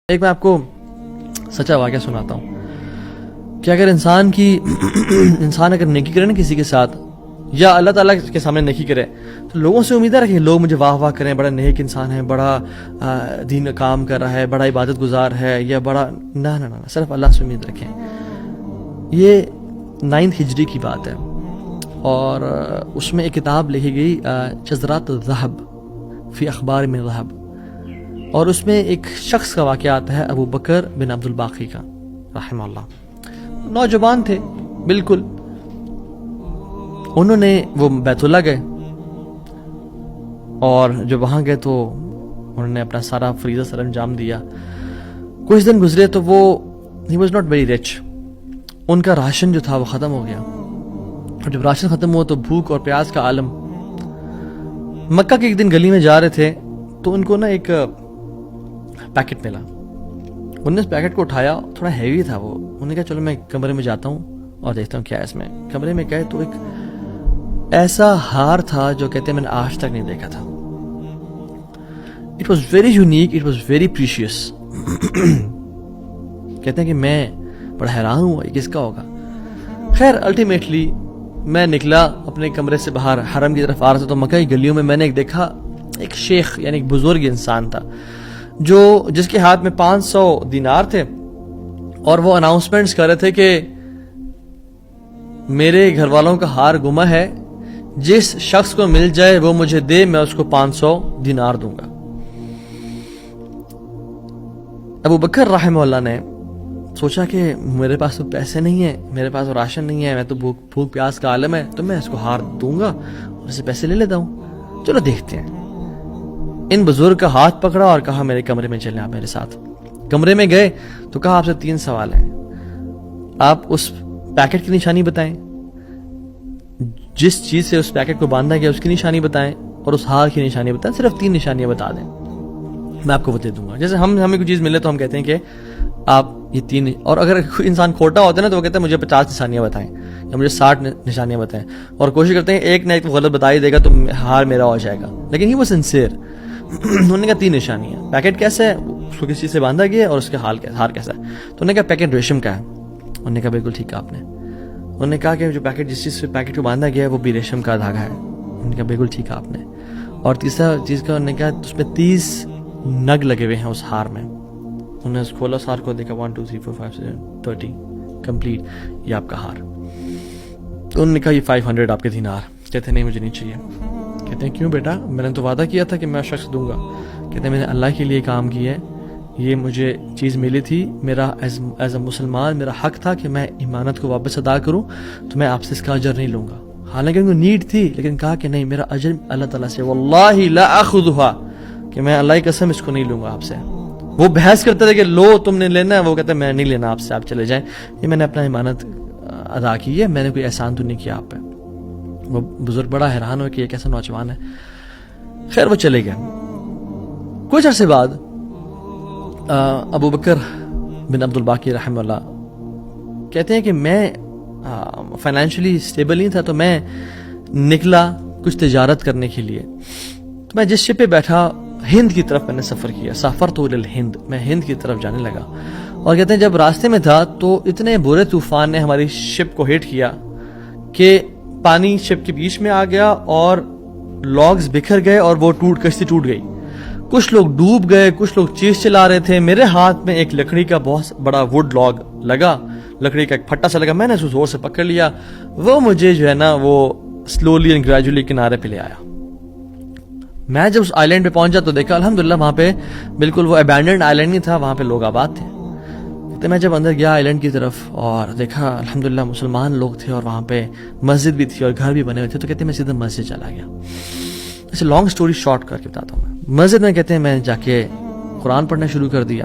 ایک میں آپ کو سچا واقعہ سناتا ہوں کہ اگر انسان اگر نیکی کرے نا کسی کے ساتھ یا اللہ تعالیٰ کے سامنے نیکی کرے تو لوگوں سے امید رکھیں لوگ مجھے واہ واہ کریں، بڑا نیک انسان ہے، بڑا دین کا کام کر رہا ہے، بڑا عبادت گزار ہے، یا بڑا نہ صرف اللہ سے امید رکھیں۔ یہ 9 ہجری کی بات ہے اور اس میں ایک کتاب لکھی گئی جزرات الذہب فی اخبار من ذہب، اور اس میں ایک شخص کا واقعہ آتا ہے ابو بکر بن عبد الباقی کا رحمہ اللہ۔ نوجوان تھے بالکل، انہوں نے وہ بیت اللہ گئے اور جب وہاں گئے تو انہوں نے اپنا سارا فریضہ سر انجام دیا۔ کچھ دن گزرے تو وہ ہی واز ناٹ ویری رچ، ان کا راشن جو تھا وہ ختم ہو گیا، اور جب راشن ختم ہوا تو بھوک اور پیاس کا عالم۔ مکہ کے ایک دن گلی میں جا رہے تھے تو ان کو نا ایک پیکٹ ملا، انہوں نے اس پیکٹ کو اٹھایا، تھوڑا ہیوی تھا وہ، انہوں نے کہا چلو میں کمرے میں جاتا ہوں اور دیکھتا ہوں کیا ہے اس میں۔ کمرے میں گئے تو ایک ایسا ہار تھا جو کہتے ہیں میں نے آج تک نہیں دیکھا تھا۔ It was very unique, it was very precious. کہتے ہیں کہ میں بڑا حیران ہوا یہ کس کا ہوگا۔ خیر الٹیمیٹلی میں نکلا اپنے کمرے سے باہر، حرم کی طرف آ رہا تھا تو مکہ کی گلیوں میں میں نے ایک دیکھا، ایک شیخ یعنی ایک بزرگ انسان تھا جس کے ہاتھ میں 500 دینار تھے، اور وہ اناؤنسمنٹس کر رہے تھے کہ میرے گھر والوں کا ہار گما ہے، جس شخص کو مل جائے وہ مجھے دے، میں اس کو 500 دینار دوں گا۔ ابو بکر رحمہ اللہ نے سوچا کہ میرے پاس تو پیسے نہیں ہیں، میرے پاس تو راشن نہیں ہے، میں تو بھوک پیاس کا عالم ہے، تو میں اس کو ہار دوں گا اور اسے پیسے لے لیتا ہوں، چلو دیکھتے ہیں۔ ان بزرگ کا ہاتھ پکڑا اور کہا میرے کمرے میں چلیں آپ میرے ساتھ۔ کمرے میں گئے تو کہا آپ سے 3 سوال ہیں، آپ اس پیکٹ کی نشانی بتائیں، جس چیز سے اس پیکٹ کو باندھا گیا اس کی نشانی بتائیں، اور اس ہار کی نشانی بتائیں، صرف 3 نشانیاں بتا دیں، میں آپ کو وہ دے دوں گا۔ جیسے ہمیں کوئی چیز ملے تو ہم کہتے ہیں کہ آپ یہ 3، اور اگر کوئی انسان کھوٹا ہوتا ہے نا تو وہ کہتا ہے مجھے 50 نشانیاں بتائیں یا مجھے 60 نشانیاں بتائیں، اور کوشش کرتے ہیں ایک نہ ایک غلط بتا ہی دے گا تو ہار میرا ہو جائے گا، لیکن ہی وہ سنسیئر۔ انہوں نے کہا 3 نشانیاں، پیکٹ کیسا ہے، اس کو کس چیز سے باندھا گیا ہے، اور اس کا ہار کیسا ہے۔ تو انہوں نے کہا پیکٹ ریشم کا ہے۔ انہوں نے کہا بالکل ٹھیک ہے آپ نے۔ انہوں نے کہا کہ جو پیکٹ جس چیز سے پیکٹ کو باندھا گیا ہے وہ بھی ریشم کا دھاگا ہے۔ انہوں نے کہا بالکل ٹھیک ہے آپ نے۔ اور تیسرا چیز کا انہوں نے کہا اس میں 30 نگ لگے ہوئے ہیں اس ہار میں۔ انہوں نے کھولا اس ہار کو، دیکھا 1 2 3 4 5 6 30 کمپلیٹ، یہ آپ کا ہار۔ تو انہوں نے کہا یہ 500 آپ کے دینار۔ کہتے نہیں مجھے نہیں چاہیے۔ کہتے ہیں کیوں بیٹا، میں نے تو وعدہ کیا تھا کہ میں شخص دوں گا۔ کہتے ہیں میں نے اللہ کے لیے کام کیا ہے، یہ مجھے چیز ملی تھی، میرا ایز اے مسلمان میرا حق تھا کہ میں امانت کو واپس ادا کروں، تو میں آپ سے اس کا اجر نہیں لوں گا۔ حالانکہ ان کو نیڈ تھی، لیکن کہا کہ نہیں، میرا اجر اللہ تعالیٰ سے، واللہ لا اخذها، کہ میں اللہ کی قسم اس کو نہیں لوں گا آپ سے۔ وہ بحث کرتے تھے کہ لو تم نے لینا ہے، وہ کہتے ہیں میں نہیں لینا آپ سے، آپ چلے جائیں، یہ میں نے اپنا امانت ادا کی ہے، میں نے کوئی احسان تو نہیں کیا آپ پہ۔ وہ بزرگ بڑا حیران ہو کہ یہ کیسا نوجوان ہے۔ خیر وہ چلے گئے۔ کچھ عرصے بعد ابو بکر بن عبد الباقی رحمہ اللہ کہتے ہیں کہ میں فائنینشلی اسٹیبل نہیں تھا، تو میں نکلا کچھ تجارت کرنے کے لیے۔ تو میں جس شپ پہ بیٹھا، ہند کی طرف میں نے سفر کیا، سافرت الی الہند، میں ہند کی طرف جانے لگا۔ اور کہتے ہیں جب راستے میں تھا تو اتنے برے طوفان نے ہماری شپ کو ہٹ کیا کہ پانی شپ کے بیچ میں آ گیا اور لاگز بکھر گئے اور وہ کشتی ٹوٹ گئی۔ کچھ لوگ ڈوب گئے، کچھ لوگ چیز چلا رہے تھے۔ میرے ہاتھ میں ایک لکڑی کا بہت بڑا ووڈ لاگ لگا، لکڑی کا ایک پھٹا سا لگا، میں نے اس کو زور سے پکڑ لیا، وہ مجھے جو ہے نا وہ سلولی اینڈ گریجولی کنارے پہ لے آیا۔ میں جب اس آئیلینڈ پہ پہنچا تو دیکھا الحمدللہ وہاں پہ بالکل وہ ابینڈنڈ آئیلینڈ نہیں تھا، وہاں پہ لوگ آباد تھے۔ تو میں جب اندر گیا آئیلینڈ کی طرف اور دیکھا الحمدللہ مسلمان لوگ تھے، اور وہاں پہ مسجد بھی تھی اور گھر بھی بنے ہوئے تھے۔ تو کہتے ہیں میں سیدھا مسجد چلا گیا۔ اسے لانگ سٹوری شارٹ کر کے بتاتا ہوں۔ میں مسجد میں کہتے ہیں میں جا کے قرآن پڑھنا شروع کر دیا۔